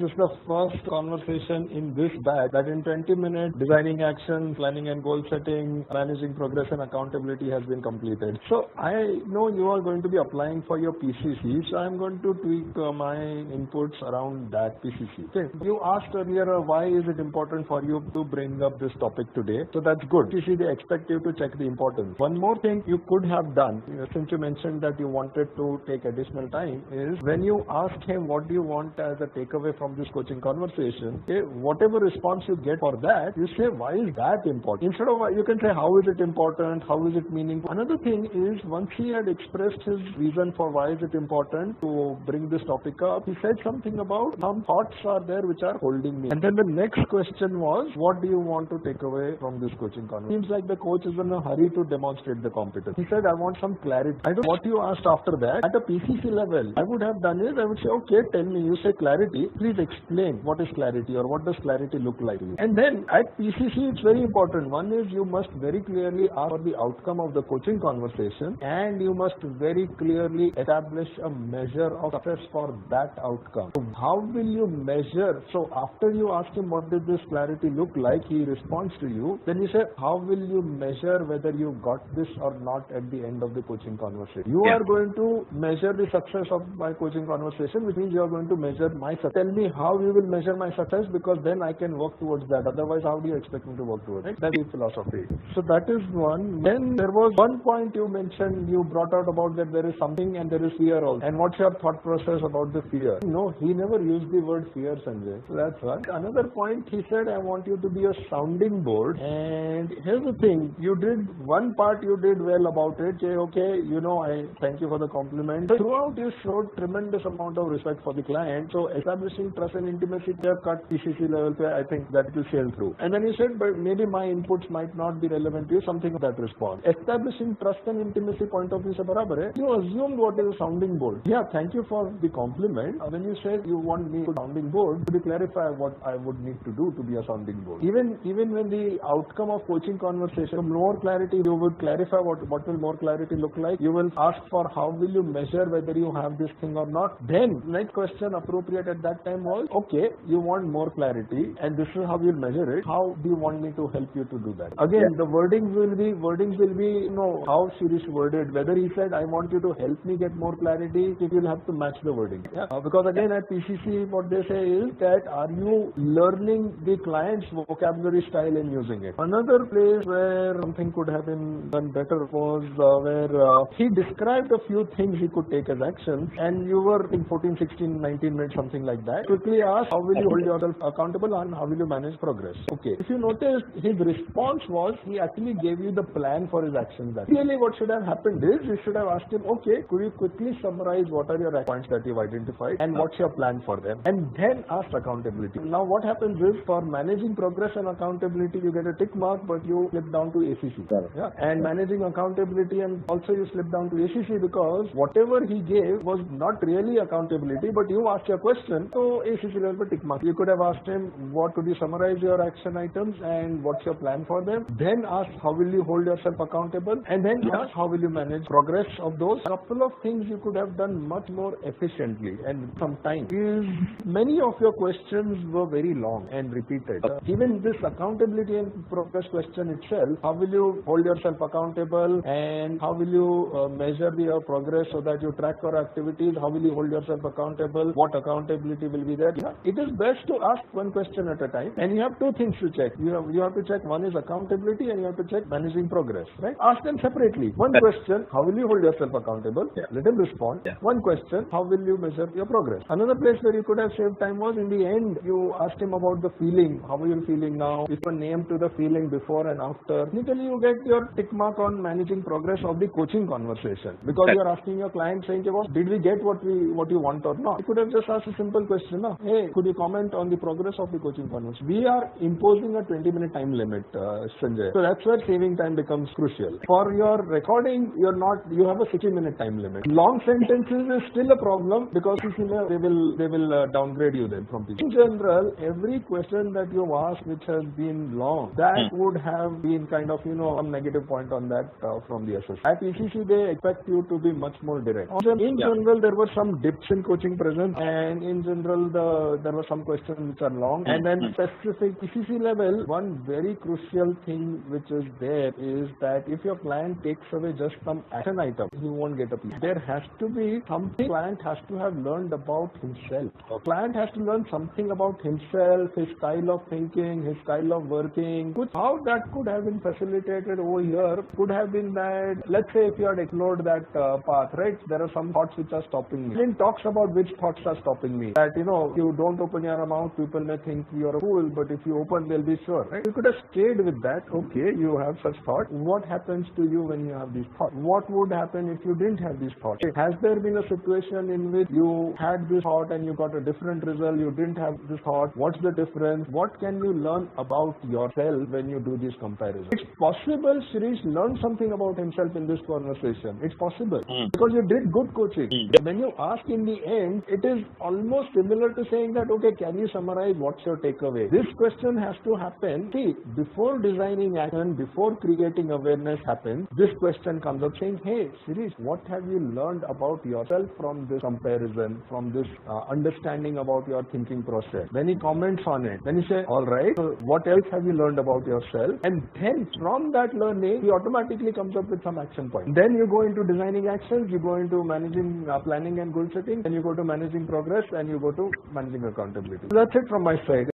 this is the first conversation in this batch that in 20 minutes designing action, planning and goal setting, managing progress and accountability has been completed. So I know you are going to be applying for your PCC, so I'm going to tweak my inputs around that PCC. Okay. You asked earlier why is it important for you to bring up this topic today. So that's good. PCC, they expect you to check the importance. One more thing you could have done, since you mentioned that you wanted to take additional time, is when you ask him what do you want as a takeaway from this coaching conversation, okay, whatever response you get for that, you say why is that important? Instead of you can say how is it important, how is it meaningful. Another thing is once he had expressed his reason for why is it important to bring this topic up, he said something about some thoughts are there which are holding me. And then the next question was, what do you want to take away from this coaching conversation? Seems like the coach is in a hurry to demonstrate the competence. He said, I want some clarity. I don't know what you asked after that. At a PCC level, I would have done is I would say, okay, tell me, you say clarity, please explain what is clarity or what does clarity look like to you. And then at PCC, it's very important. One is you must very clearly ask for the outcome of the coaching conversation, and you must very clearly establish a measure of success for that outcome. So how will you measure? So after you ask him what does this clarity look like, he responds to you. Then you say, how will you measure whether you got this or not at the end of the coaching conversation? You are going to measure the success of my coaching conversation, which means you are going to measure my success. Tell me how you will measure my success, because then I can work towards that. Otherwise, how do you expect me to work towards it? That is philosophy. So that is one. Then there was one point you mentioned, you brought out about that there is something and there is fear also. And what's your thought process about the fear? No, he never used the word fear, Sanjay. So that's one. Another point, he said, I want you to be a sounding board. And here's the thing, you did one part, you did well about it. Say, okay, I thank you for the compliment. But throughout, you showed tremendous amount of respect for the client. So establishing trust and intimacy, they have cut PCC level, I think that will sail through. And then you said, but maybe my inputs might not be relevant to you, something of that response. Establishing trust and intimacy point of view se barabar hai. You assumed what is a sounding board. Yeah, thank you for the compliment. When you said you want me to sounding board, could you clarify what I would need to do to be a sounding board? Even when the outcome of coaching conversation, more clarity, you would clarify what will more clarity look like. You will ask for how will you measure whether you have this thing or not. Then next question appropriate at that time was, okay, you want more clarity and this is how you'll measure it. How do you want me to help you to do that? Again, the wordings will be, how Shreesh worded. Whether he said, I want you to help me get more clarity, it will have to match the wording. Because again, at PCC, what they say is that, are you learning the client's vocabulary style and using it? Another place where something could have been done better was where he described a few things he could take as actions, and you were in 14, 16, 19 minutes, something like that. Quickly asked, how will you hold yourself accountable and how will you manage progress? Okay. If you notice, his response was, he actually gave you the plan for his actions. Really, what should have happened is, you should have asked him, okay, could you quickly summarize what are your points that you've identified and what's your plan for them? And then ask accountability. Now, what happens is, for managing progress and accountability, you get a tick mark, but you slip down to ACC. And managing accountability, and also you slip down to ACC because whatever he gave was not really accountability, but you asked your question, so ACC level but tick mark. You could have asked him, what could you summarize your action items and what's your plan for them? Then ask, how will you hold yourself accountable? And then ask, how will you manage progress of those? A couple of things you could have done much more efficiently and some time. Many of your questions were very long and repeated. Even this accountability and progress question itself, how will you hold yourself accountable and how will you measure your progress so that you track your activities? How will you hold yourself accountable? What accountability will be there? It is best to ask one question at a time, and you have two things to check. You have to check, one is accountability and you have to check managing progress, right? Ask them separately. One question, how will you hold yourself accountable? Let him respond. One question, how will you measure your progress? Another place where you could have saved time was, in the end, you asked him about the feeling. How are you feeling now? If a name to the feeling before and after. Initially, you get your tick mark on managing progress of the coaching conversation, because you are asking your client saying, did we get what you want or not? You could have just asked a simple question. Hey, could you comment on the progress of the coaching conversation? We are imposing a 20-minute time limit, Sanjay. So that's where saving time becomes crucial. For your recording, you have a 60-minute time limit. Long sentences is still a problem because they will downgrade you then from people. In general, every question that you've asked which has been long, that would have been kind of, a negative point on that from the assessment. At ECC, they expect you to be much more direct. In general, there were some dips in coaching presence, and in general, there were some questions which are long, and then specific PCC level, one very crucial thing which is there is that if your client takes away just some action item, he won't get a piece. There has to be something client has to have learned about himself. A client has to learn something about himself, his style of thinking, his style of working. How that could have been facilitated over here could have been that, let's say if you had ignored that path, right? There are some thoughts which are stopping me. Then talks about which thoughts are stopping me. That, you don't open your mouth, people may think you're a fool, but if you open, they'll be sure, right? You could have stayed with that. Okay, you have such thought. What happens to you when you have these thoughts? What would happen if you didn't have these thoughts? Has there been a situation in which you had this thought and you got a different result? You didn't have this thought. What's the difference? What can you learn about yourself when you do these comparisons? It's possible Shreesh learned something about himself in this conversation. It's possible because you did good coaching. When you ask in the end, it is almost similar to saying that, okay, can you summarize what's your takeaway? This question has to happen. See, before designing action, before creating awareness happens, this question comes up saying, hey, Shreesh, what have you learned about yourself from this comparison, from this understanding about your thinking process? Then he comments on it. Then he says, all right, so what else have you learned about yourself? And then from that learning, he automatically comes up with some action point. Then you go into designing actions, you go into managing planning and goal setting, then you go to managing progress, and you go to managing accountability. So that's it from my side.